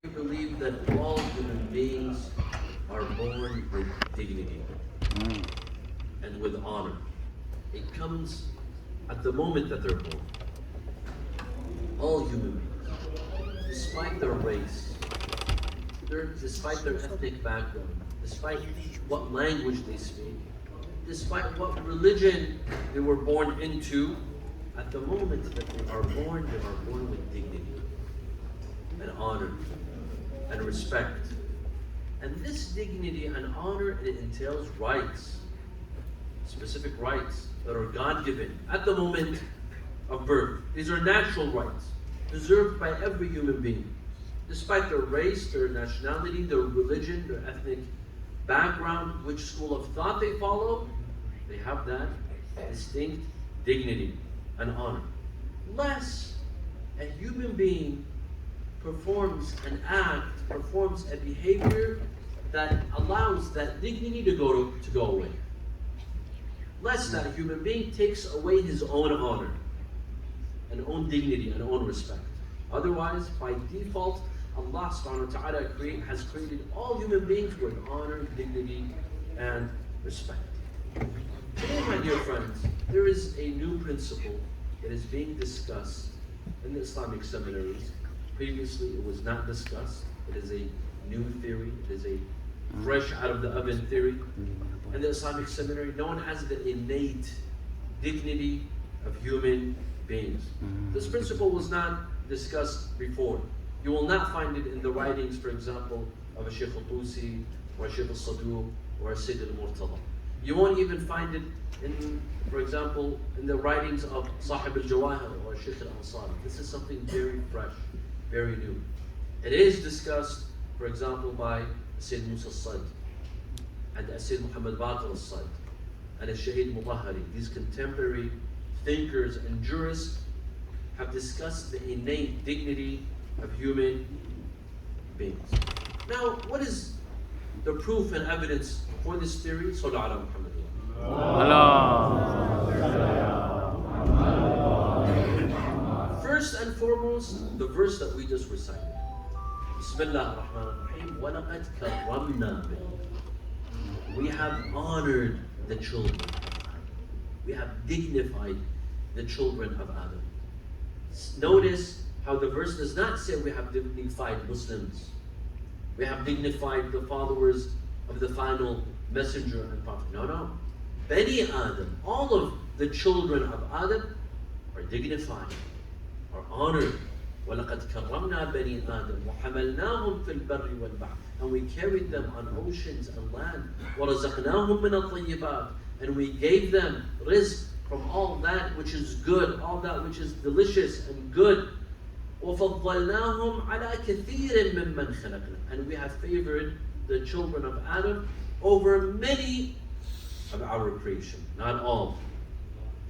I believe that all human beings are born with dignity and with honor. It comes at the moment that they're born. All human beings, despite their race, despite their ethnic background, despite what language they speak, despite what religion they were born into, at the moment that they are born with dignity and honor and respect. And this dignity and honor, it entails rights, specific rights that are God-given at the moment of birth. These are natural rights, deserved by every human being, despite their race, their nationality, their religion, their ethnic background, which school of thought they follow. They have that distinct dignity and honor. Unless a human being performs an act, performs a behavior that allows that dignity to go away. Lest that human being takes away his own honor and own dignity and own respect. Otherwise, by default, Allah subhanahu wa ta'ala has created all human beings with honor, dignity, and respect. Today, my dear friends, there is a new principle that is being discussed in the Islamic seminaries. Previously, it was not discussed. It is a new theory. It is a fresh out of the oven theory. In the Islamic seminary, known as the innate dignity of human beings. This principle was not discussed before. You will not find it in the writings, for example, of a Shaykh al-Tusi or a Shaykh al-Saduq or a Syed al-Murtada. You won't even find it in, for example, in the writings of Sahib al-Jawahir or Shaykh al-Ansari. This is something very fresh, very new. It is discussed, for example, by Sayyid Musa al-Syed and Sayyid Muhammad Baqir al-Syed and Shahid Mutahari. These contemporary thinkers and jurists have discussed the innate dignity of human beings. Now, what is the proof and evidence for this theory? Sallallahu ala Muhammad. First and foremost, the verse that we just recited. Bismillah ar-Rahman ar-Rahim. وَلَقَدْ كَرَّمْنَا بِهِ. We have honored the children of Adam. We have dignified the children of Adam. Notice how the verse does not say we have dignified Muslims. We have dignified the followers of the final messenger and prophet. No. Bani Adam, all of the children of Adam are dignified, are honored. وَلَقَدْ كَرَّمْنَا بَنِي آدَمَ وَحَمَلْنَاهُمْ فِي الْبَرِّ وَالْبَحْرِ. And we carried them on oceans and land. وَرَزَقْنَاهُمْ مِنَ الطَّيِّبَاتِ. And we gave them rizq from all that which is good, all that which is delicious and good. وَفَضَّلْنَاهُمْ عَلَى كَثِيرٍ مِّمَّنْ خَلَقْنَا. And we have favored the children of Adam over many of our creation. Not all.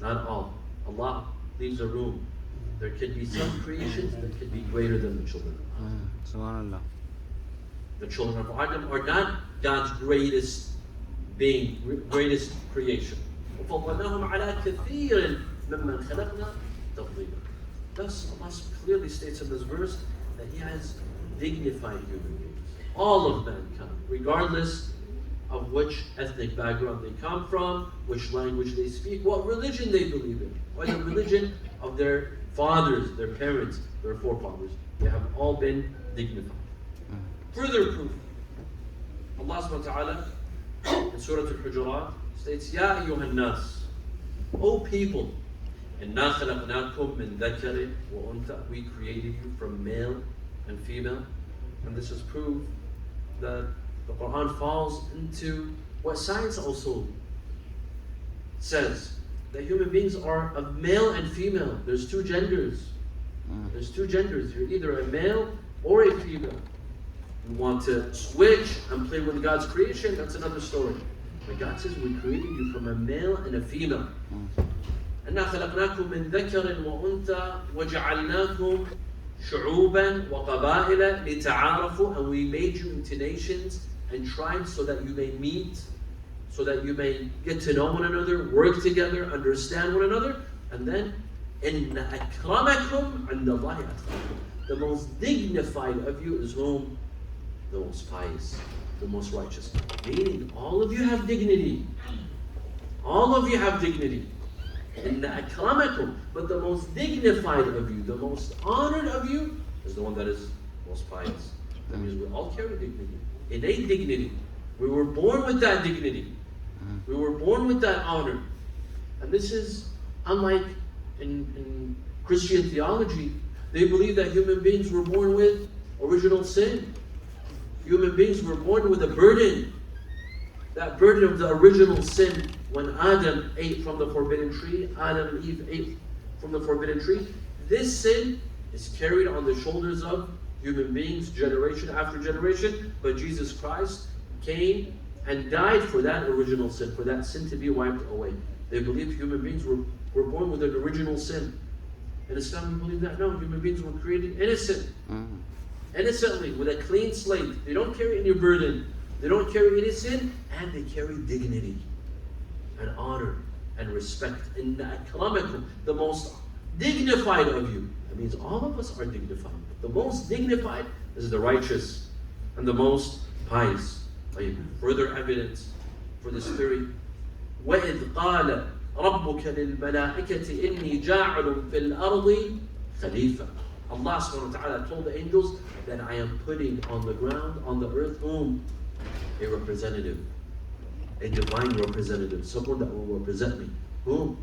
Not all. Allah leaves a room. There could be some creations that could be greater than the children of Adam. Subhanallah. The children of Adam are not God's greatest being, greatest creation. وَفَضَّلْنَاهُمْ عَلَى كَثِيرٍ مِّمَّنْ خَلَقْنَا تَفْضِيلًا. Thus, Allah clearly states in this verse that He has dignified human beings, all of mankind, regardless of which ethnic background they come from, which language they speak, what religion they believe in, or the religion of their fathers, their parents, their forefathers. They have all been dignified. Further proof, Allah subhanahu wa ta'ala in Surah Al-Hujurat states, Ya ayyuhan nas, O people, إِنَّا خَلَقْنَاكُمْ مِنْ ذَكَرٍ وَأُنْثَى. We created you from male and female. And this is proof that the Quran falls into what science also says, that human beings are of male and female. There's two genders. There's two genders. You're either a male or a female. You want to switch and play with God's creation, that's another story. But God says we created you from a male and a female. إِنَّا خَلَقْنَاكُمْ مِنْ ذَكَرٍ وَأُنْثَى وَجَعَلْنَاكُمْ شُعُوبًا وَقَبَائِلَ لِتَعَارَفُوا. And we made you into nations and tribes so that you may meet, so that you may get to know one another, work together, understand one another. And then إِنَّ أَكْرَمَكُمْ عِنْدَ اللَّهِ أَتْقَاكُمْ. the most dignified of you is whom? The most pious, the most righteous. Meaning, all of you have dignity. All of you have dignity. Inna akramakum. But the most dignified of you, the most honored of you, is the one that is most pious. That means we all carry dignity. Innate dignity. We were born with that dignity. We were born with that honor. And this is unlike in Christian theology. They believe that human beings were born with original sin. Human beings were born with a burden. That burden of the original sin. When Adam ate from the forbidden tree, Adam and Eve ate from the forbidden tree, this sin is carried on the shoulders of human beings, generation after generation. But Jesus Christ came and died for that original sin, for that sin to be wiped away. They believe human beings were born with an original sin. In Islam, we believe that no, human beings were created innocent. Innocently, with a clean slate. They don't carry any burden. They don't carry any sin, and they carry dignity and honor and respect. Inna akramakum, the most dignified of you. That means all of us are dignified. The most dignified is the righteous and the most pious. Further evidence for this theory. وَإِذْ قَالَ رَبُّكَ لِلْمَلَائِكَةِ إِنِّي جَاعِلٌ فِي الْأَرْضِ خَلِيفَةً. Allah subhanahu wa ta'ala told the angels that I am putting on the ground, on the earth, whom? A representative. A divine representative. Someone that will represent me. Whom?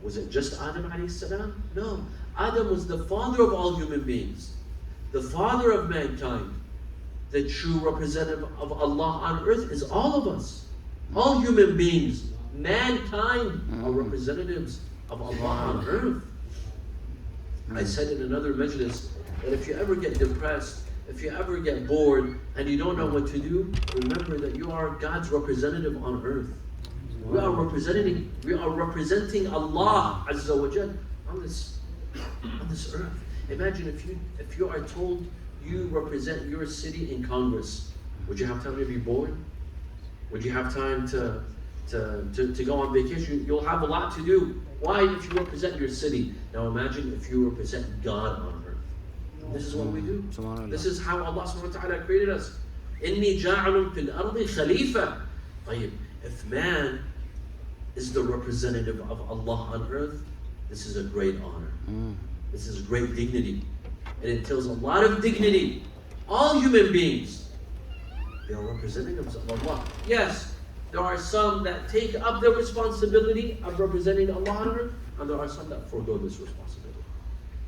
Was it just Adam alayhi salam? No. Adam was the father of all human beings. The father of mankind. The true representative of Allah on earth is all of us. All human beings. Mankind are representatives of Allah on earth. I said in another majlis that if you ever get depressed, if you ever get bored and you don't know what to do, remember that you are God's representative on earth. We are representing Allah Azza wa Jal on this earth. Imagine if you are told you represent your city in Congress. Would you have time to be bored? Would you have time to go on vacation? You'll have a lot to do. Why? If you represent your city. Now imagine if you represent God on earth. This is what we do. This is how Allah subhanahu wa ta'ala created us. إِنِّي جَاعِلٌ فِي الْأَرْضِ خَلِيفَةً. If man is the representative of Allah on earth, this is a great honor. This is great dignity. It entails a lot of dignity. All human beings, they are representatives of Allah. Yes, there are some that take up the responsibility of representing Allah on earth, and there are some that forego this responsibility.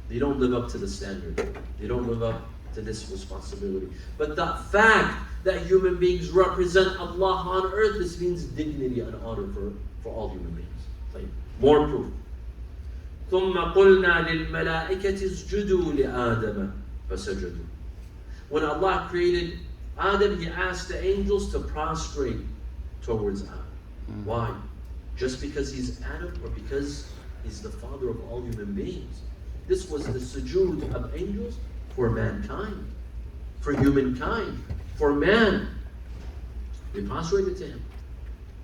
They don't live up to the standard. They don't live up to this responsibility. But the fact that human beings represent Allah on earth, this means dignity and honor for all human beings. More proof. ثُمَّ قُلْنَا لِلْمَلَائِكَةِ اسْجُدُوا لِآدَمَ فَسَجَدُوا. When Allah created Adam, He asked the angels to prostrate towards Adam. Why? Just because he's Adam, or because he's the father of all human beings? This was the sujood of angels for mankind, for humankind, for man. They prostrated to Him.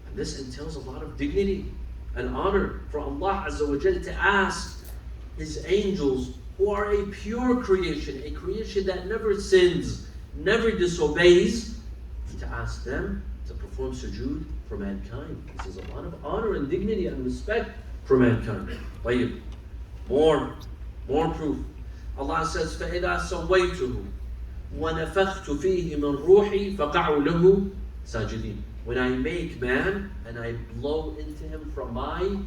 And this entails a lot of dignity and honor for Allah Azza wa Jal to ask His angels, who are a pure creation, a creation that never sins, never disobeys, to ask them to perform sujood for mankind. This is a lot of honor and dignity and respect for mankind. More proof. Allah says, فَإِذَا سَوَّيْتُهُ وَنَفَخْتُ فِيهِ مِنْ رُوحِي فَقَعُوا لَهُ سَاجِدِينَ. When I make man and I blow into him from my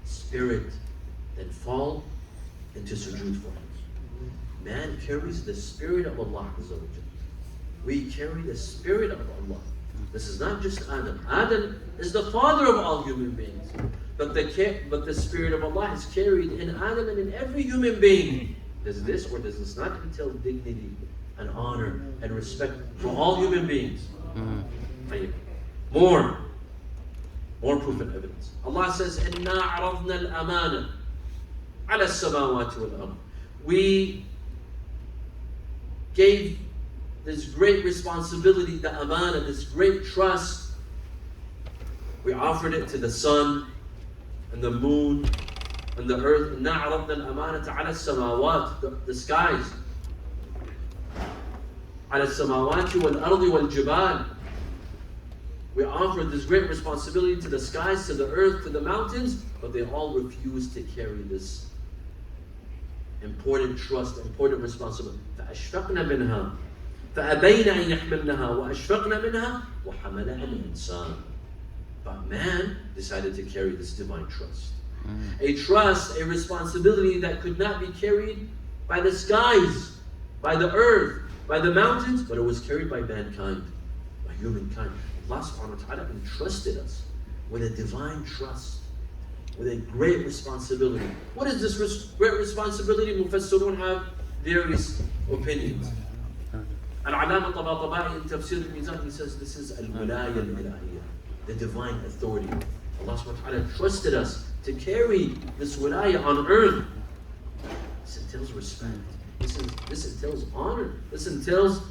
spirit, then fall into sujood for him. Man carries the spirit of Allah. We carry the spirit of Allah. This is not just Adam. Adam is the father of all human beings. But the spirit of Allah is carried in Adam and in every human being. Does this or does this not entail dignity and honor and respect for all human beings? More proof and evidence. Allah says, إِنَّا عَرَضْنَا الْأَمَانَةَ عَلَى السَّمَاوَاتِ وَالْأَرْضِ. We gave this great responsibility, the amana, this great trust. We offered it to the sun and the moon and the earth. إِنَّا عَرَضْنَا الْأَمَانَةَ عَلَى السَّمَاوَاتِ, the skies, على السماوات والأرض والجبال. We offered this great responsibility to the skies, to the earth, to the mountains, but they all refused to carry this important trust, important responsibility. فأشفقنا منها فأبين أن يحملنها وأشفقنا منها وحملها الإنسان. But man decided to carry this divine trust. A trust, a responsibility that could not be carried by the skies, by the earth, by the mountains, but it was carried by mankind, by humankind. Allah subhanahu wa ta'ala entrusted us with a divine trust, with a great responsibility. What is this great responsibility? Mufassirun have various opinions. Al-Alama Tabatabai in Tafsir al-Mizan, he says this is al-Wilaya al-Ilahiyya, the divine authority. Allah subhanahu wa ta'ala trusted us to carry this wilaya on earth. This entails respect. This entails honor. This entails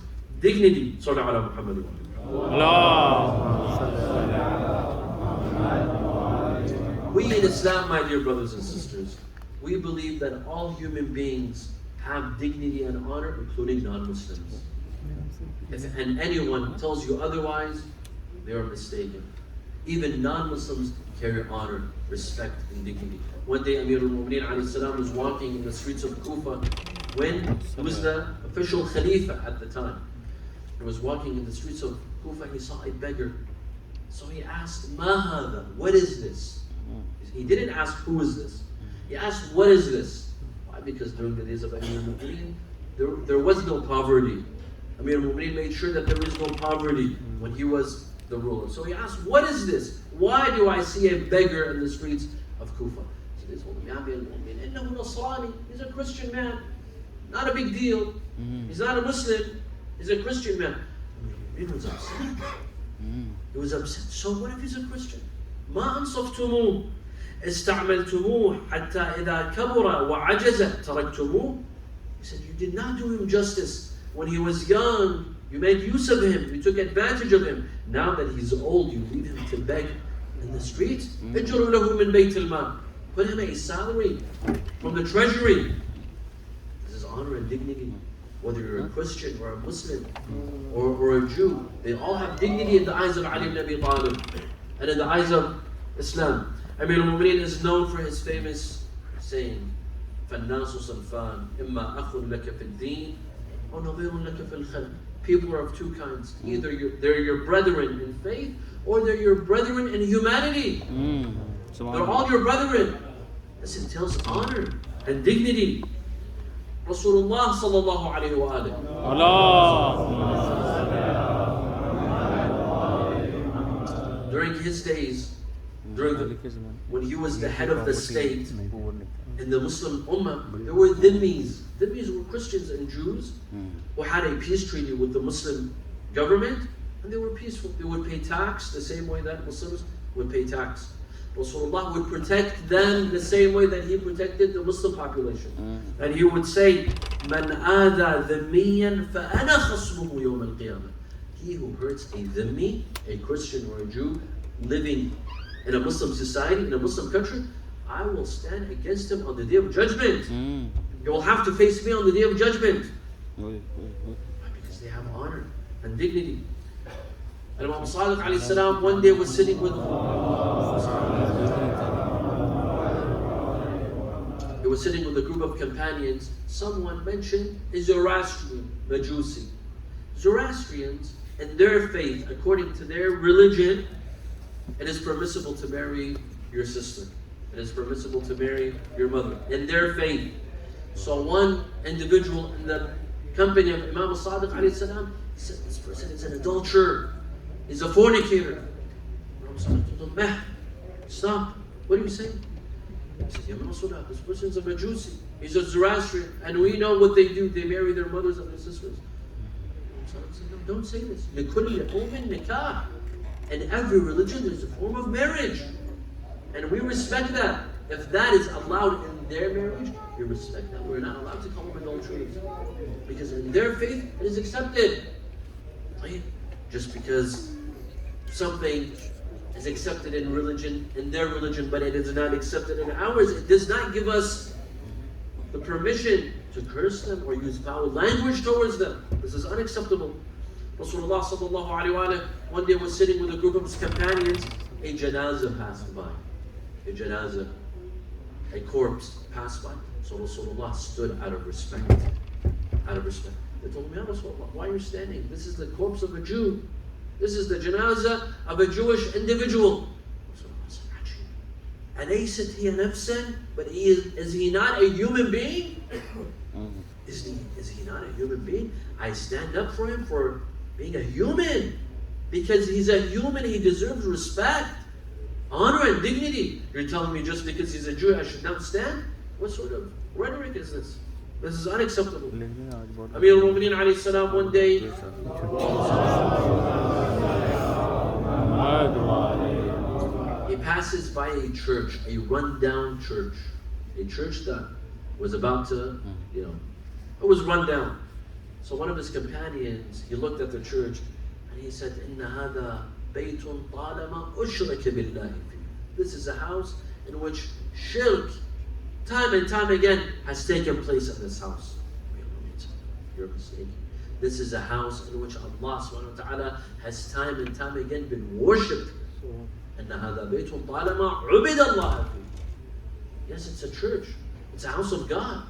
dignity. Sallallahu ala Muhammad. We in Islam, my dear brothers and sisters, we believe that all human beings have dignity and honor, including non-Muslims. And anyone tells you otherwise, they are mistaken. Even non-Muslims carry honor, respect, and dignity. One day Amir al-Mu'mineen alayhi salam was walking in the streets of Kufa when he was the official Khalifa at the time. He was walking in the streets of Kufa, he saw a beggar. So he asked, Ma hada? What is this? He didn't ask, who is this? He asked, what is this? Why? Because during the days of Amir al-Mu'mineen, there was no poverty. Amir al-Mu'mineen made sure that there is no poverty when he was the ruler. So he asked, what is this? Why do I see a beggar in the streets of Kufa? So he says, he's a Christian man. Not a big deal. He's not a Muslim. He's a Christian man. He was upset. He was upset. So what if he's a Christian? ما أنصفتموه استعملتموه حتى إذا كبر وعجز تركتموه. He said, you did not do him justice. When he was young, you made use of him. You took advantage of him. Now that he's old, you leave him to beg in the street. اجروا له من بيت المال. Put him a salary from the treasury. This is honor and dignity. Whether you're a Christian or a Muslim or a Jew, they all have dignity in the eyes of Ali ibn Abi Talib and in the eyes of Islam. Amir al-Mu'mineen is known for his famous saying, فَالنَّاسُ صَنْفَانِ إِمَّا أَخٌ لَكَ فِي الدِّينِ وَنَظِيرٌ لَكَ فِي الْخَلْقِ. People are of two kinds. Either they're your brethren in faith, or they're your brethren in humanity. They're all your brethren. This entails honor and dignity. Rasulullah sallallahu alayhi wa alayhi. During his days, when he was the head of the state in the Muslim Ummah, there were dhimmis. Dhimmis were Christians and Jews who had a peace treaty with the Muslim government, and they were peaceful. They would pay tax the same way that Muslims would pay tax. Rasulullah would protect them the same way that he protected the Muslim population. And he would say, مَنْ آذَى ذِمِّيًّا فَأَنَا خَصْمُهُ يَوْمَ الْقِيَامَةِ. He who hurts a dhimmi, a Christian or a Jew, living in a Muslim society, in a Muslim country, I will stand against him on the day of judgment. He will have to face me on the day of judgment. Why? Because they have honor and dignity. And Imam Sadiq alayhi salam one day was sitting with a group of companions. Someone mentioned a Zoroastrian, Majusi. Zoroastrians, in their faith, according to their religion, it is permissible to marry your sister. It is permissible to marry your mother. In their faith. So one individual in the company of Imam Sadiq alayhi salam, he said, this person is an adulterer. He's a fornicator. Imam Sadiq told him, stop. What are you saying? He said, Ya Rasulullah, this person is a Majusi. He's a Zoroastrian. And we know what they do. They marry their mothers and their sisters. Imam Sadiq said, no, don't say this. لِكُلِّ قَوْمٍ نِكَاحٍ. In every religion, there's a form of marriage. And we respect that. If that is allowed in their marriage, we respect that. We're not allowed to call them adulterers. Because in their faith, it is accepted. Right? Just because something is accepted in religion, in their religion, but it is not accepted in ours, it does not give us the permission to curse them or use foul language towards them. This is unacceptable. Rasulullah sallallahu alayhi wa sallam one day was sitting with a group of his companions. A janazah passed by. A janazah, a corpse passed by. So Rasulullah stood out of respect. Out of respect. They told him, Ya Rasulullah, why are you standing? This is the corpse of a Jew. This is the janazah of a Jewish individual. Rasulullah said, أَلَيْسَتْ هِيَ نَفْسًا? But is he not a human being? Is he not a human being? I stand up for him for being a human. Because he's a human, he deserves respect, honor and dignity. You're telling me just because he's a Jew, I should not stand? What sort of rhetoric is this? This is unacceptable. Amir al-Mu'mineen alayhi salam one day, he passes by a church, a rundown church. A church that was about to, it was run down. So one of his companions, he looked at the church and he said, إِنَّ هَذَا بَيْتٌ طَالَمَا أُشْرَكَ بِاللَّهِ فِيهِ. This is a house in which shirk, time and time again, has taken place in this house. You're mistaken. This is a house in which Allah subhanahu wa ta'ala has time and time again been worshipped. إِنَّ هَذَا بَيْتٌ طَالَمَا عُبِدَ اللَّهَ فِيهِ. Yes, it's a church. It's a house of God.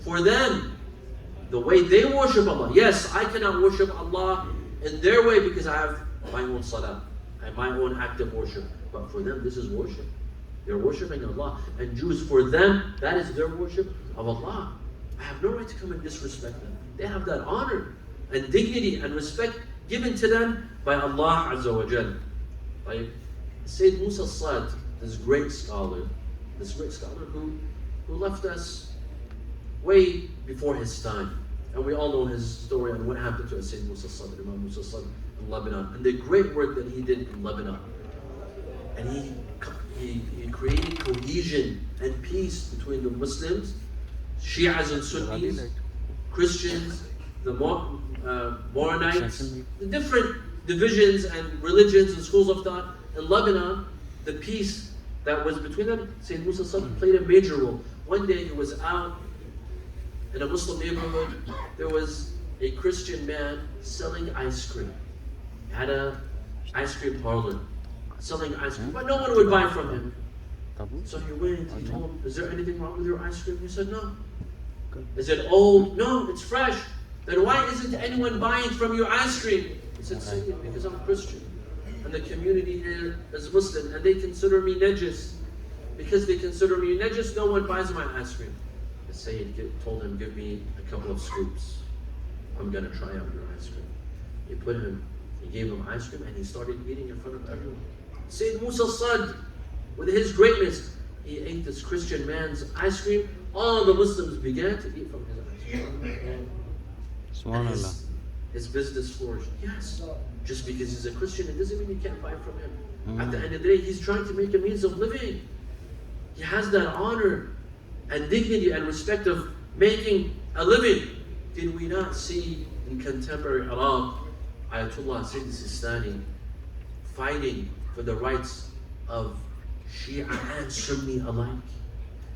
For them, the way they worship Allah. Yes, I cannot worship Allah in their way because I have my own salah and my own act of worship. But for them, this is worship. They're worshiping Allah. And Jews, for them, that is their worship of Allah. I have no right to come and disrespect them. They have that honor and dignity and respect given to them by Allah Azza wa Jal. By Syed Musa Syed, this great scholar who left us way before his time. And we all know his story and what happened to Syed Musa Syed, Imam Musa Syed in Lebanon, and the great work that he did in Lebanon. And he created cohesion and peace between the Muslims, Shias and Sunnis, Christians, the Moronites, the different divisions and religions and schools of thought in Lebanon. The peace that was between them, Syed Musa Syed played a major role. One day he was out in a Muslim neighborhood. There was a Christian man selling ice cream. He had an ice cream parlor selling ice cream, but no one would buy from him. So he went, he told him, is there anything wrong with your ice cream? He said, no. Is it old? No, it's fresh. Then why isn't anyone buying from your ice cream? He said, Syed, because I'm Christian. And the community here is Muslim, and they consider me najis. Because they consider me najis, no one buys my ice cream. The Syed told him, give me a couple of scoops. I'm going to try out your ice cream. He gave him ice cream, and he started eating in front of everyone. Syed Musa Syed, with his greatness, he ate this Christian man's ice cream. All the Muslims began to eat from his ice cream. Subhanallah. His business flourished. Yes, just because he's a Christian, it doesn't mean you can't buy from him. At the end of the day, he's trying to make a means of living. He has that honor and dignity and respect of making a living. Did we not see in contemporary Iraq, Ayatollah Sayyid Sistani fighting for the rights of Shia and Sunni alike?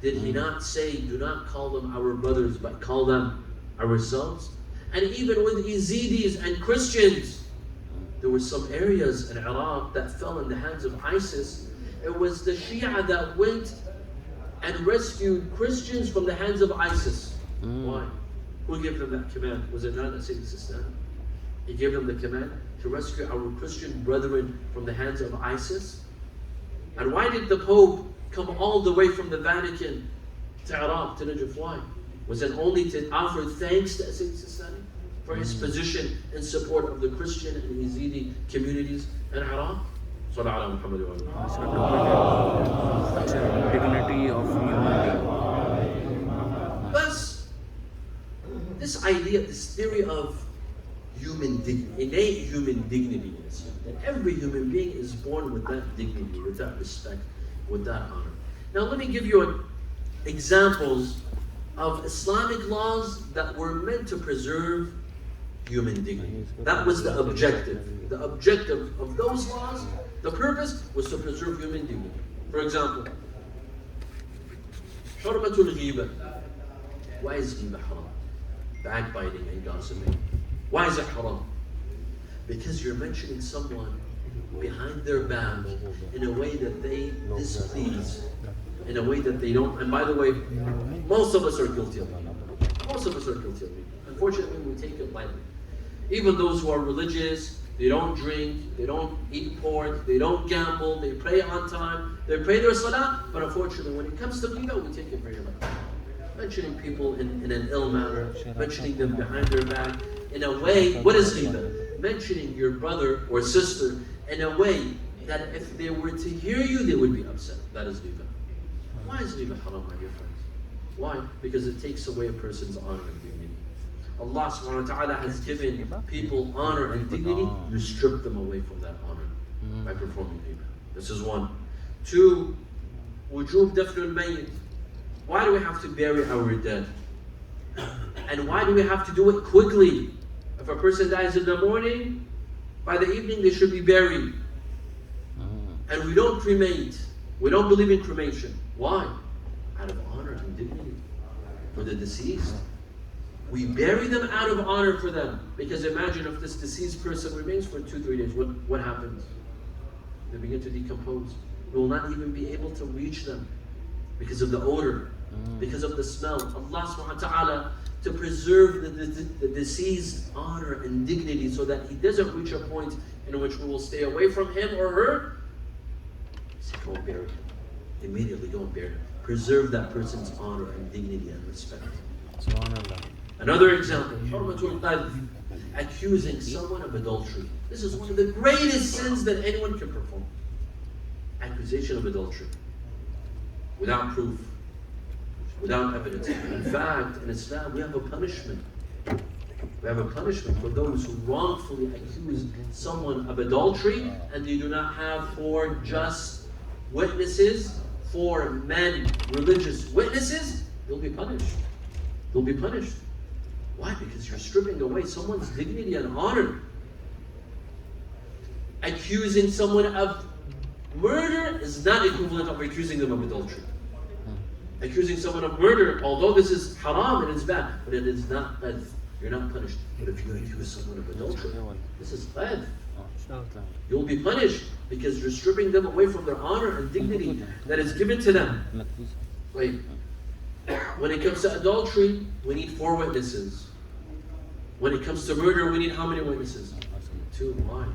Did he not say, do not call them our brothers, but call them ourselves? And even with Yazidis and Christians, there were some areas in Iraq that fell in the hands of ISIS. It was the Shia that went and rescued Christians from the hands of ISIS. Why? Who gave them that command? Was it not Sayyid Sistani? He gave them the command to rescue our Christian brethren from the hands of ISIS. And why did the Pope come all the way from the Vatican to Iraq, to Najaf? Why? Was it only to offer thanks to Sayyid Sistani for his position in support of the Christian and Yazidi communities in Iraq? Sallallahu Alaihi Wasallam. Dignity of humanity. Thus, this idea, this theory of human dignity, innate human dignity, is that every human being is born with that dignity, with that respect, with that honor. Now let me give you examples of Islamic laws that were meant to preserve human dignity. That was the objective. The objective of those laws, the purpose was to preserve human dignity. For example, حرمة الغيبة. Why is ghibah haram? Backbiting and gossiping. Why is it haram? Because you're mentioning someone behind their back in a way that they displease, in a way that they don't. And by the way, most of us are guilty of it. Most of us are guilty of it. Unfortunately, we take it lightly. Even those who are religious, they don't drink, they don't eat pork, they don't gamble, they pray on time, they pray their salah, but unfortunately when it comes to ghibah, we take it very lightly. Mentioning people in an ill manner, mentioning them behind their back, in a way, what is ghibah? Mentioning your brother or sister in a way that if they were to hear you, they would be upset. That is ghibah. Why is ghibah haram, my dear friends? Why? Because it takes away a person's honor and dignity. Allah subhanahu wa ta'ala has given people honor and dignity. You strip them away from that honor by performing ghibah. This is one. Two, wujub dafnul mayyit. Why do we have to bury our dead? And why do we have to do it quickly? If a person dies in the morning, by the evening they should be buried. And we don't cremate. We don't believe in cremation. Why? Out of honor and dignity for the deceased. We bury them out of honor for them. Because imagine if this deceased person remains for 2-3 days, what happens? They begin to decompose. We will not even be able to reach them because of the odor, because of the smell. Allah subhanahu wa ta'ala, to preserve the deceased honor and dignity so that he doesn't reach a point in which we will stay away from him or her, say, go and bury him. Immediately go and bury him. Preserve that person's honor and dignity and respect. Subhanallah. Another example, hurmatul qadh, accusing someone of adultery. This is one of the greatest sins that anyone can perform. Accusation of adultery. Without proof. Without evidence. In fact, in Islam, we have a punishment. We have a punishment for those who wrongfully accuse someone of adultery and they do not have 4 just witnesses, 4 men, religious witnesses. They'll be punished. They'll be punished. Why? Because you're stripping away someone's dignity and honor. Accusing someone of murder is not equivalent of accusing them of adultery. Accusing someone of murder, although this is haram and it's bad, but it is not qadh. You're not punished. But if you accuse someone of adultery, this is qadh. You'll be punished because you're stripping them away from their honor and dignity that is given to them. Wait. When it comes to adultery, we need 4 witnesses. When it comes to murder, we need how many witnesses? 2. Why?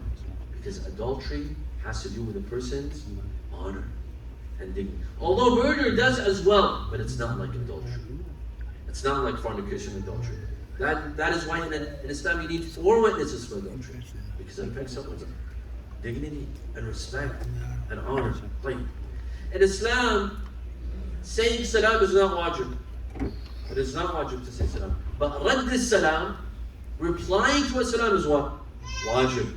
Because adultery has to do with a person's honor and dignity. Although murder does as well, but it's not like adultery. It's not like fornication and adultery. That is why in Islam you need 4 witnesses for adultery. Because it affects someone's dignity and respect and honor. Like, in Islam, saying salam is not wajib. It is not wajib to say salam. But radd salam, replying to a salam is what? Wajib.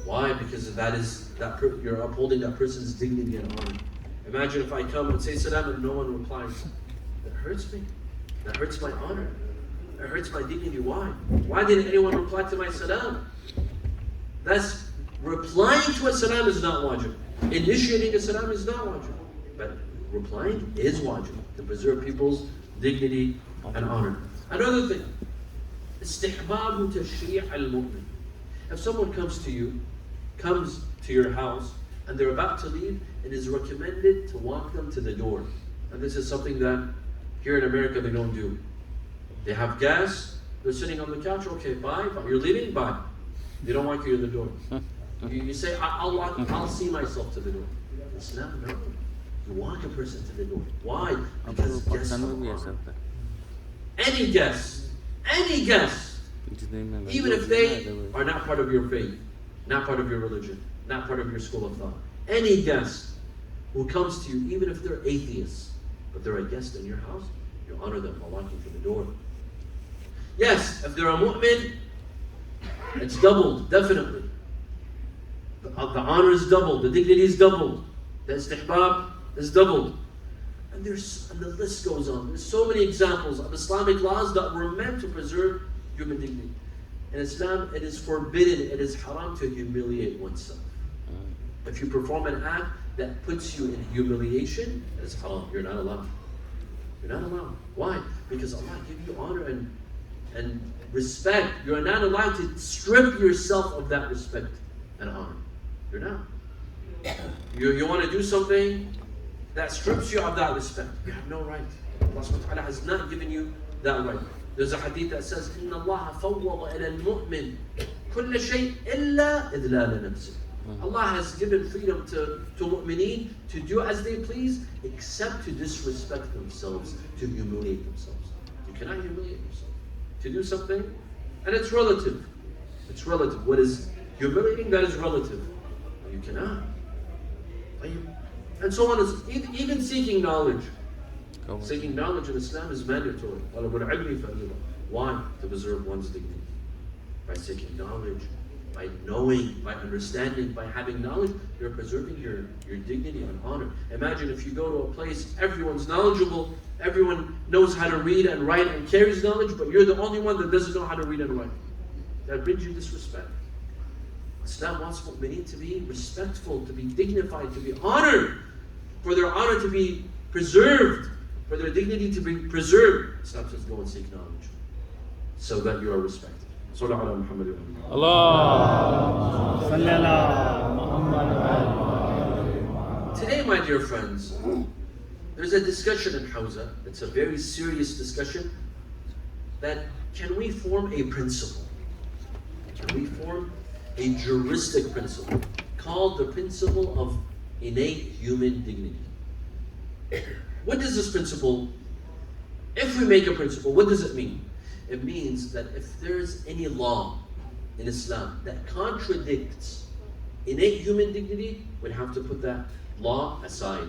Why? Because you're upholding that person's dignity and honor. Imagine if I come and say salam and no one replies. That hurts me. That hurts my honor. That hurts my dignity. Why? Why didn't anyone reply to my salam? That's replying to a salam is not wajib. Initiating a salam is not wajib. But replying is wajib to preserve people's dignity and honor. Another thing, istihbab tashri' al-mu'min. If someone comes to your house, and they're about to leave, it is recommended to walk them to the door. And this is something that here in America they don't do. They have guests, they're sitting on the couch, okay, bye. You're leaving, bye. They don't walk you to the door. You say, I'll see myself to the door. Islam, no. You walk a person to the door. Why? Because guests any guest, even if they are not part of your faith, not part of your religion, not part of your school of thought, any guest who comes to you, even if they're atheists, but they're a guest in your house, you honor them by walking to the door. Yes, if they're a mu'min, it's doubled, definitely. The honor is doubled, the dignity is doubled, the istihbab is doubled. And the list goes on. There's so many examples of Islamic laws that were meant to preserve human dignity. In Islam, it is forbidden, it is haram to humiliate oneself. If you perform an act that puts you in humiliation, it is haram. You're not allowed. You're not allowed. Why? Because Allah gave you honor and respect. You're not allowed to strip yourself of that respect and honor. You're not. You want to do something that strips you of that respect. You have no right. Allah subhanahu wa ta'ala has not given you that right. There's a hadith that says, إِنَّ اللَّهَ فَوَّضَ إِلَى الْمُؤْمِنِ كُلَّ شَيْءٍ إِلَّا إِذْلَالَ نَفْسِهِ. Allah has given freedom to mu'mineen to do as they please, except to disrespect themselves, to humiliate themselves. You cannot humiliate yourself. To do something, and it's relative. It's relative. What is humiliating, that is relative. You cannot. And so on. Even seeking knowledge. Seeking knowledge in Islam is mandatory. Why? To preserve one's dignity. By seeking knowledge, by knowing, by understanding, by having knowledge, you're preserving your dignity and honor. Imagine if you go to a place, everyone's knowledgeable, everyone knows how to read and write and carries knowledge, but you're the only one that doesn't know how to read and write. That brings you disrespect. Islam wants mu'mineen to be respectful, to be dignified, to be honored, for their honor to be preserved, for their dignity to be preserved. Islam says go and seek knowledge, so that you are respected. Sallallahu ala Muhammad. Allah. Salli ala Muhammad. Today, my dear friends, there's a discussion in Hawza. It's a very serious discussion. That can we form a principle? Can we form a juristic principle called the principle of innate human dignity? What does this principle, if we make a principle, what does it mean? It means that if there's any law in Islam that contradicts innate human dignity, we'd have to put that law aside.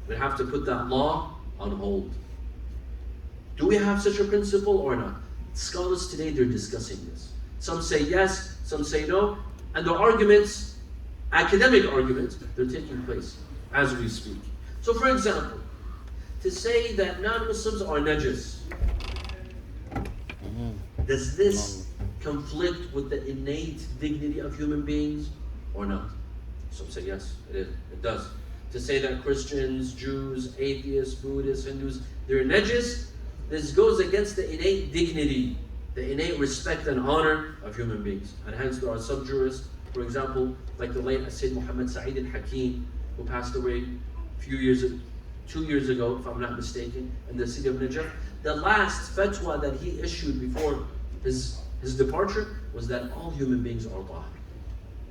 We'd have to put that law on hold. Do we have such a principle or not? Scholars today, they're discussing this. Some say yes, some say no, and the arguments, academic arguments, they're taking place as we speak. So for example, to say that non-Muslims are najis, does this conflict with the innate dignity of human beings or not? Some say yes, it does. To say that Christians, Jews, atheists, Buddhists, Hindus, they're najis, this goes against the innate dignity, the innate respect and honor of human beings. And hence there are some jurists, for example, like the late Syed Muhammad Syed al-Hakim, who passed away 2 years ago, if I'm not mistaken, in the city of Najaf. The last fatwa that he issued before his departure was that all human beings are tahir.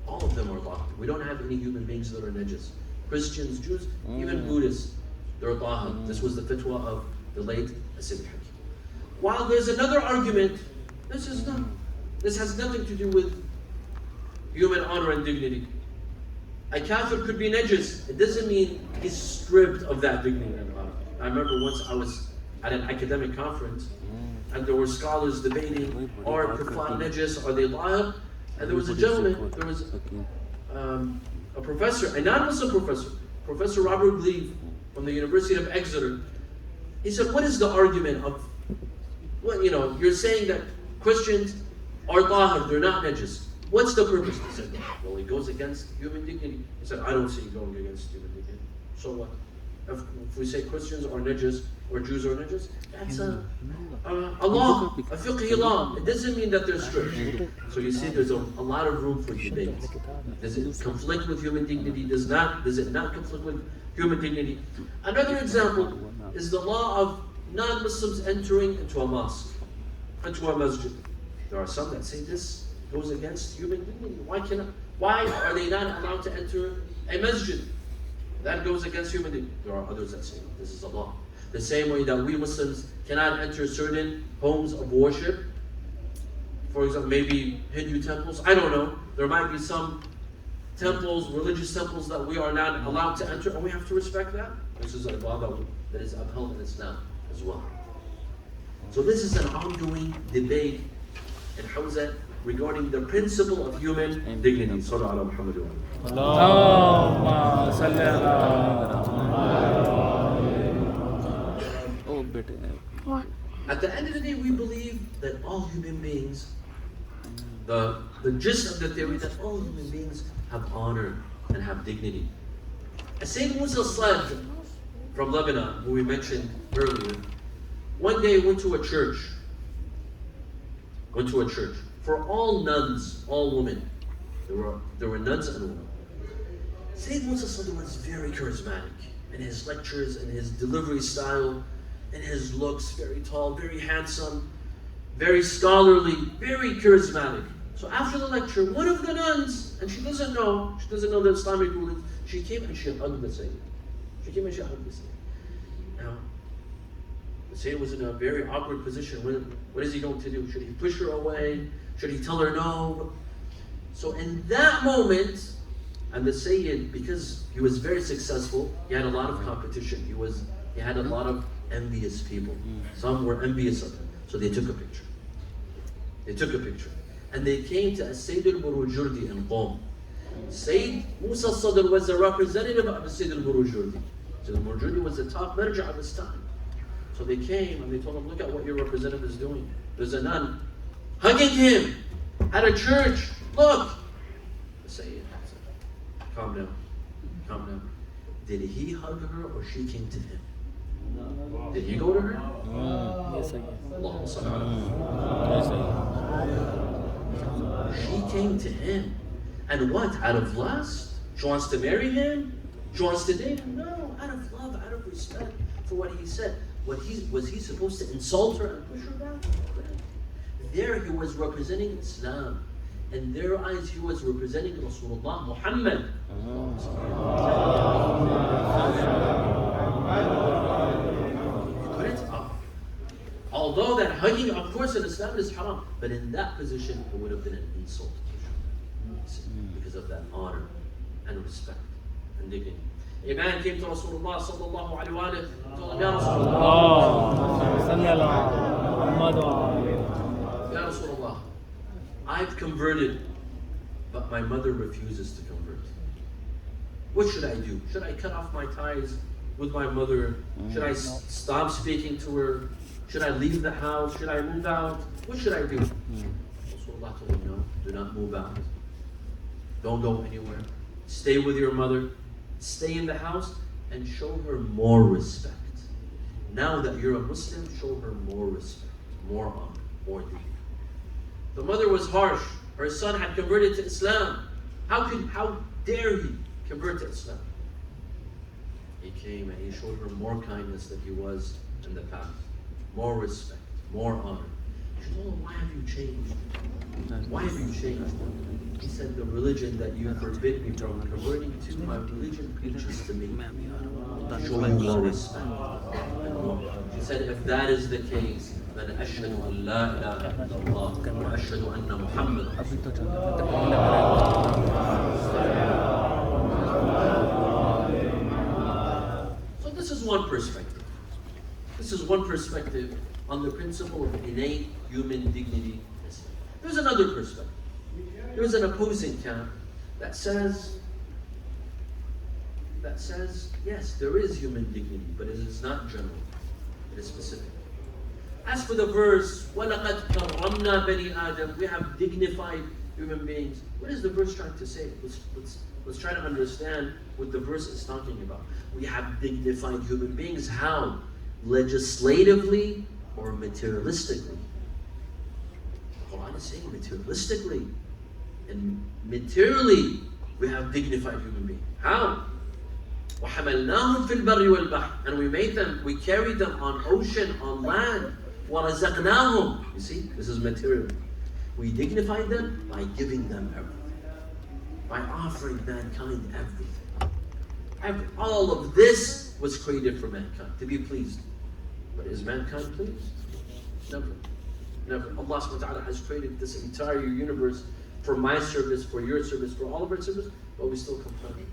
All of them are tahir. We don't have any human beings that are najis. Christians, Jews, even Buddhists, they're tahir. This was the fatwa of the late Syed al-Hakim. While there's another argument, this has nothing to do with human honor and dignity. A kafir could be najis. It doesn't mean he's stripped of that dignity and honor. I remember once I was at an academic conference, and there were scholars debating, are kuffar najis, are they tahir? And there was a gentleman, there was a professor, a non-Muslim professor, Professor Robert Gleave from the University of Exeter. He said, what is the argument of, well, you're saying that Christians are tahir, they're not najis. What's the purpose? He said, well, it goes against human dignity. He said, I don't see it going against human dignity. So what? If we say Christians are najis or Jews are najis, that's a law, a fiqhi law. It doesn't mean that they're strict. So you see, there's a lot of room for debate. Does it conflict with human dignity? Does it not conflict with human dignity? Another example is the law of non-Muslims entering into a mosque, into a masjid. There are some that say this goes against human dignity. Why are they not allowed to enter a masjid? That goes against human dignity. There are others that say this is a law. The same way that we Muslims cannot enter certain homes of worship. For example, maybe Hindu temples. I don't know. There might be some temples, religious temples, that we are not allowed to enter, and we have to respect that. This is a law that is upheld in Islam as well. So this is an ongoing debate in Hawza regarding the principle of human dignity. Sallallahu ala Muhammad wa Allahumma salli ala. At the end of the day, we believe that all human beings, the gist of the theory, that all human beings have honor and have dignity. As Sayyid Musa said, from Lebanon, who we mentioned earlier, one day went to a church. For all nuns, all women. There were nuns and women. Sayyid Musa Sadr was very charismatic in his lectures, in his delivery style, in his looks, very tall, very handsome, very scholarly, very charismatic. So after the lecture, one of the nuns, and she doesn't know the Islamic rulings, she came and she hugged the Sayyid. Now, the Sayyid was in a very awkward position. What is he going to do? Should he push her away? Should he tell her no? So in that moment, and the Sayyid, because he was very successful, he had a lot of competition. He had a lot of envious people. Some were envious of him. So they took a picture. And they came to Sayyid al-Burujurdi in Qom. Sayyid Musa Sadr was a representative of Sayyid al-Burujurdi. Sayyid al-Burujurdi was the top marja of his time. So they came and they told him, look at what your representative is doing. There's a nun hugging him at a church. Look. The Sayyid said, calm down. Did he hug her or she came to him? Did he go to her? Yes, I guess. Allahumma salli Yes, ala. She came to him. And what? Out of lust? She wants to marry him? She wants to date him? No, out of love, out of respect for what he said. Was he supposed to insult her and push her back? There he was representing Islam. In their eyes, he was representing Rasulullah Muhammad. Although that hugging, of course, in Islam is haram, but in that position, it would have been an insult because of that honor and respect and dignity. A man came to Rasulullah sallallahu alaihi wa sallam and told him, Ya Rasulullah, Ya Rasulullah, I've converted, but my mother refuses to convert. What should I do? Should I cut off my ties with my mother? Should I stop speaking to her? Should I leave the house? Should I move out? What should I do? Rasulullah told him, no, do not move out. Don't go anywhere. Stay with your mother. Stay in the house and show her more respect. Now that you're a Muslim, show her more respect, more honor, more dignity. The mother was harsh. Her son had converted to Islam. How dare he convert to Islam? He came and he showed her more kindness than he was in the past. More respect, more honor. She told him, why have you changed? Why have you changed? He said, the religion that you forbid me from converting to, my religion preaches to me. Show you more respect. She said, if that is the case, then أشهد أن لا إله إلا الله وأشهد أن محمد. So this is one perspective. This is one perspective on the principle of innate human dignity. There's another perspective. There's an opposing camp that says, yes, there is human dignity, but it is not general. It is specific. As for the verse, وَلَقَدْ كَرَّمْنَا بَنِي آدَمَ, we have dignified human beings. What is the verse trying to say? Let's try to understand what the verse is talking about. We have dignified human beings. How? Legislatively or materialistically? The Quran is saying materialistically. And materially, we have dignified human beings. How? وَحَمَلْنَاهُمْ فِي الْبَرِّ وَالْبَحْرِ, and we made them, we carried them on ocean, on land. وَرَزَقْنَاهُمْ, you see, this is material. We dignified them by giving them everything. By offering mankind everything. All of this was created for mankind, to be pleased. But is mankind pleased? Never. Never. Allah subhanahu wa ta'ala has created this entire universe for my service, for your service, for all of our service, but we still complain.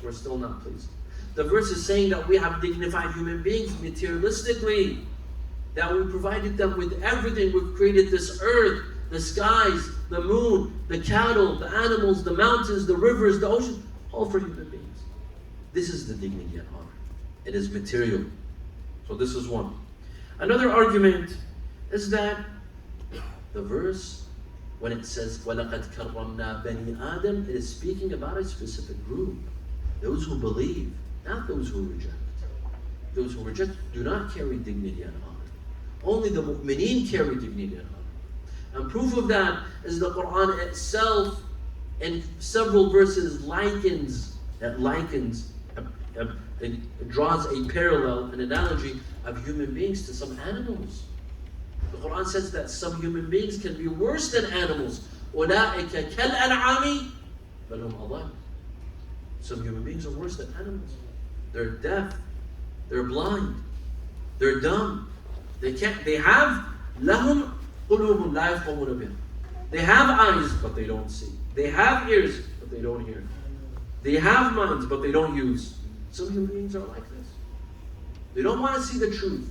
We're still not pleased. The verse is saying that we have dignified human beings materialistically, that we provided them with everything. We've created this earth, the skies, the moon, the cattle, the animals, the mountains, the rivers, the ocean, all for human beings. This is the dignity and honor. It is material. So this is one. Another argument is that the verse, when it says, وَلَقَدْ كَرَّمْنَا بَنِي آدَمَ, it is speaking about a specific group. Those who believe, not those who reject. those who reject do not carry dignity and honor. Only the mu'mineen carry dignity and honor. And proof of that is the Quran itself in several verses it draws a parallel, an analogy of human beings to some animals. The Quran says that some human beings can be worse than animals. أُولَٰئِكَ كَالْأَنْعَامِ بَلْ هُمْ أَضَلُّ. Some human beings are worse than animals. They're deaf, they're blind, they're dumb. They have لَهُمْ قُلُوبٌ لَا يَفْقَهُونَ بِهَا. They have eyes, but they don't see. They have ears, but they don't hear. They have minds, but they don't use. Some human beings are like this. They don't want to see the truth.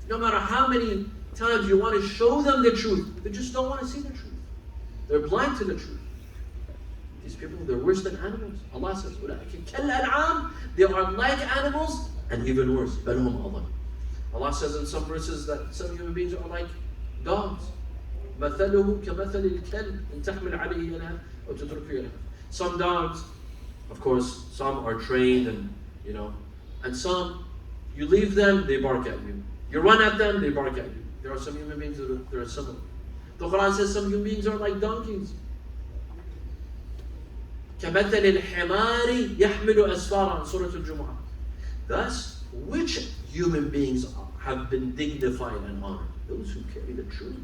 No matter how many times you want to show them the truth, they just don't want to see the truth. They're blind to the truth. These people, they're worse than animals. Allah says, they are like animals and even worse. Allah says in some verses that some human beings are like dogs. Some dogs, of course, some are trained and some, you leave them, they bark at you. You run at them, they bark at you. There are some human beings that are similar. The Quran says some human beings are like donkeys. كَمَثَلِ الْحِمَارِ يَحْمِلُ أَسْفَارًا, Surah Al-Jumu'ah. Thus, which human beings have been dignified and honored? Those who carry the truth.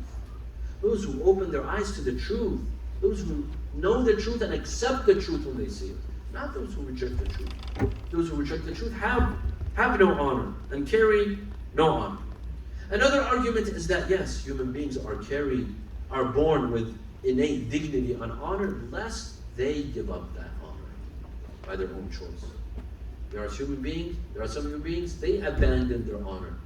Those who open their eyes to the truth. Those who know the truth and accept the truth when they see it. Not those who reject the truth. Those who reject the truth have no honor and carry no honor. Another argument is that yes, human beings are born with innate dignity and honor, lest they give up that honor by their own choice. There are some human beings, they abandon their honor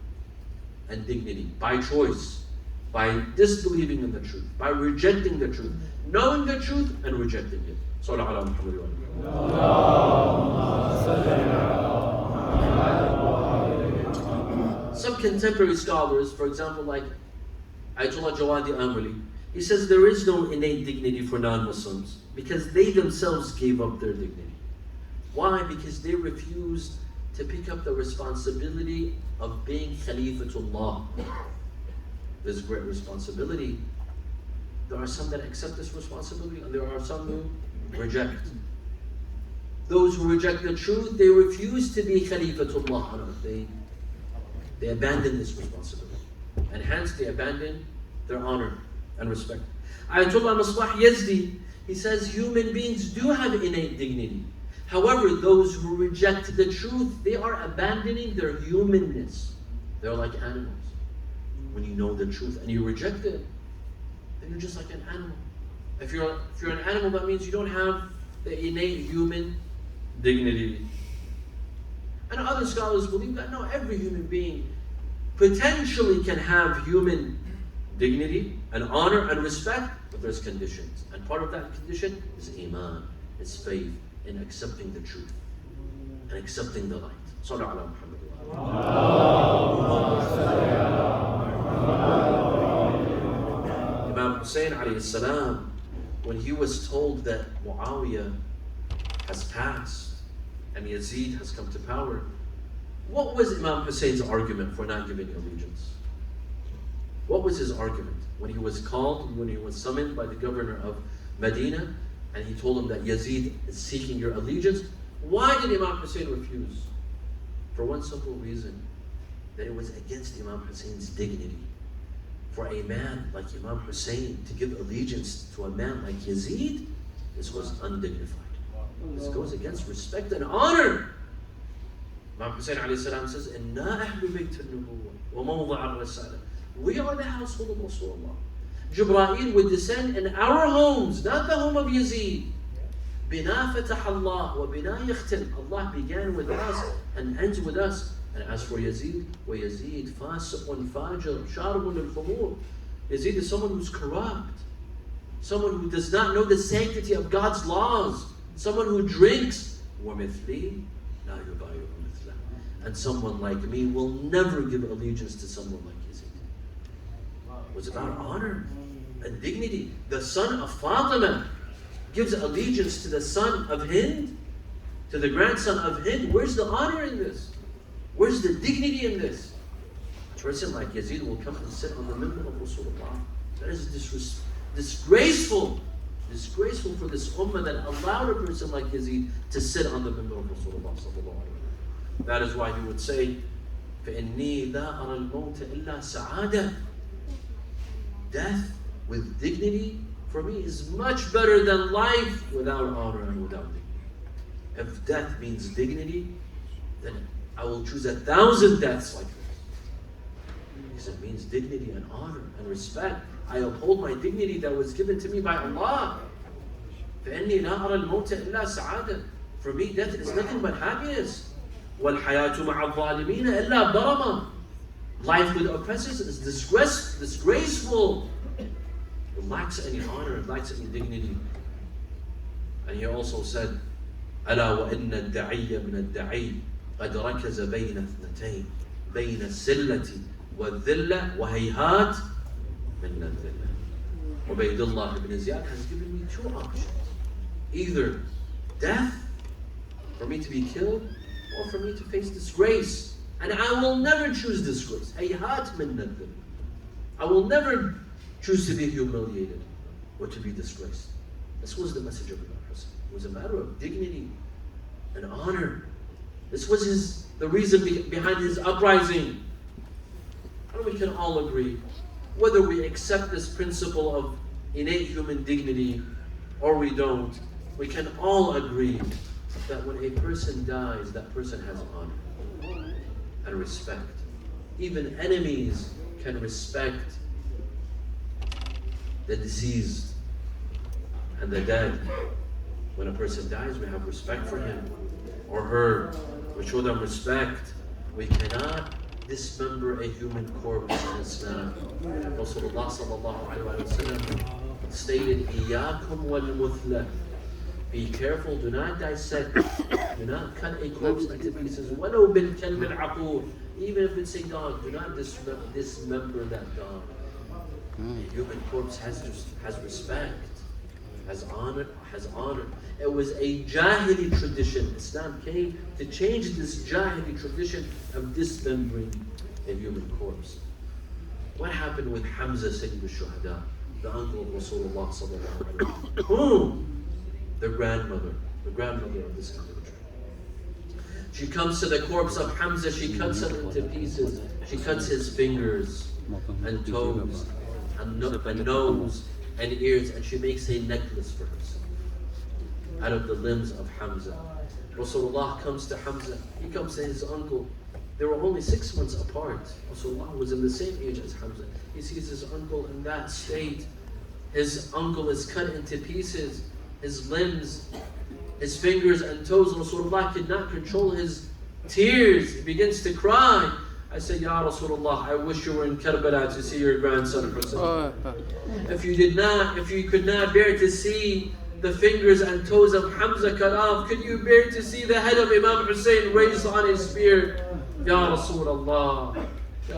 and dignity by choice, by disbelieving in the truth, by rejecting the truth, knowing the truth and rejecting it. Sallallahu alaihi wasallam. Some contemporary scholars, for example, like Ayatollah Jawadi Amali, he says there is no innate dignity for non-Muslims because they themselves gave up their dignity. Why? Because they refused to pick up the responsibility of being Khalifatullah. This great responsibility. There are some that accept this responsibility and there are some who reject. Those who reject the truth, they refuse to be Khalifatullah on earth. They abandon this responsibility. And hence they abandon their honor and respect. Ayatollah Misbah Yazdi, he says human beings do have innate dignity. However, those who reject the truth, they are abandoning their humanness. They're like animals. When you know the truth and you reject it, then you're just like an animal. If you're an animal, that means you don't have the innate human dignity. And other scholars believe that no, every human being potentially can have human dignity and honor and respect, but there's conditions. And part of that condition is iman, is faith in accepting the truth and accepting the light. Sallallahu ala Muhammad. Imam Hussein alayhi salam, when he was told that Muawiyah has passed and Yazid has come to power, what was Imam Hussein's argument for not giving allegiance? What was his argument? When he was summoned by the governor of Medina, and he told him that Yazid is seeking your allegiance, why did Imam Hussein refuse? For one simple reason, that it was against Imam Hussein's dignity. For a man like Imam Hussein to give allegiance to a man like Yazid, this was undignified. This goes against respect and honor. Imam Hussein alayhi salam says, "Inna Ahl-e-Bait al-Nubuwwah wa mawdi' al-Risala." We are the household of Rasulullah. Jibreel would descend in our homes, not the home of Yazid. Bina fatah Allah wa bina yakhtim. Allah began with us and ends with us. And as for Yazid, وَيَزِيد فَاسِقٌ فَاجِرٌ شَارِبٌ لِلْخُمُورِ. Yazid is someone who's corrupt, someone who does not know the sanctity of God's laws, someone who drinks. وَمِثْلِي لَا يُبَايِعُ مِثْلَهُ. And someone like me will never give allegiance to someone like Yazid. It was about honor and dignity. The son of Fatima gives allegiance to the son of Hind, to the grandson of Hind. Where's the honor in this? Where's the dignity in this? A person like Yazid will come and sit on the minbar of Rasulullah. That is disgraceful. Disgraceful for this ummah that allowed a person like Yazid to sit on the minbar of Rasulullah sallallahu alaihi wasallam. That is why he would say, فَإِنِّي لَا أَرَى الْمَوْتَ إِلَّا سَعَادَةً. Death with dignity for me is much better than life without honor and without dignity. If death means dignity, then I will choose 1,000 deaths like this. Because it means dignity and honor and respect. I uphold my dignity that was given to me by Allah. فَإِنِّي لَا أَرَى الْمَوْتَ إِلَّا سَعَادَةً. For me, death is nothing but happiness. وَالْحَيَاةُ مَعَ الظَّالِمِينَ إِلَّا ضَرَمًا. Life with oppressors is disgraceful. It lacks any honor, it lacks any dignity. And he also said, أَلَا وَإِنَّ الدَّعِيَّ مِنَ الدَّعِيِّ قَدْ رَكَزَ بَيْنَ اثْنَتَيْنِ بَيْنَ السِّلَّةِ وَالذِّلَّةِ وَهَيْهَاتٍ مِنَ الذِّلَّةِ. Ubaydullah ibn Ziyad has given me two options. Either death, for me to be killed, or for me to face disgrace. And I will never choose disgrace. Hayhat min nadhim. I will never choose to be humiliated or to be disgraced. This was the message of Imam Hussein. It was a matter of dignity and honor. This was the reason behind his uprising. And we can all agree, whether we accept this principle of innate human dignity or we don't, we can all agree that when a person dies, that person has honor and respect. Even enemies can respect the deceased and the dead. When a person dies, we have respect for him or her. We show them respect. We cannot dismember a human corpse in Islam. Rasulullah sallallahu alaihi wasallam stated, "Iyakum wal muthla." Be careful, do not dissect, do not cut a corpse into pieces. وَلَوْ بِالْكَلْبِ الْعَقُورِ. Even if it's a dog, do not dismember that dog. A human corpse has respect, has honor. It was a Jahili tradition. Islam came to change this Jahili tradition of dismembering a human corpse. What happened with Hamza Sayyid al-Shuhada, the uncle of Rasulullah sallallahu alaihi wasallam? The grandmother of this individual. She comes to the corpse of Hamza, she cuts him into pieces. She cuts his fingers and toes and nose and ears, and she makes a necklace for herself out of the limbs of Hamza. Rasulullah comes to Hamza, he comes to his uncle. They were only 6 months apart. Rasulullah was in the same age as Hamza. He sees his uncle in that state. His uncle is cut into pieces. His limbs, his fingers and toes. Rasulullah could not control his tears. He begins to cry. I said, Ya Rasulullah, I wish you were in Karbala to see your grandson. If you could not bear to see the fingers and toes of Hamza cut off, could you bear to see the head of Imam Hussein raised on his spear? Ya Rasulullah.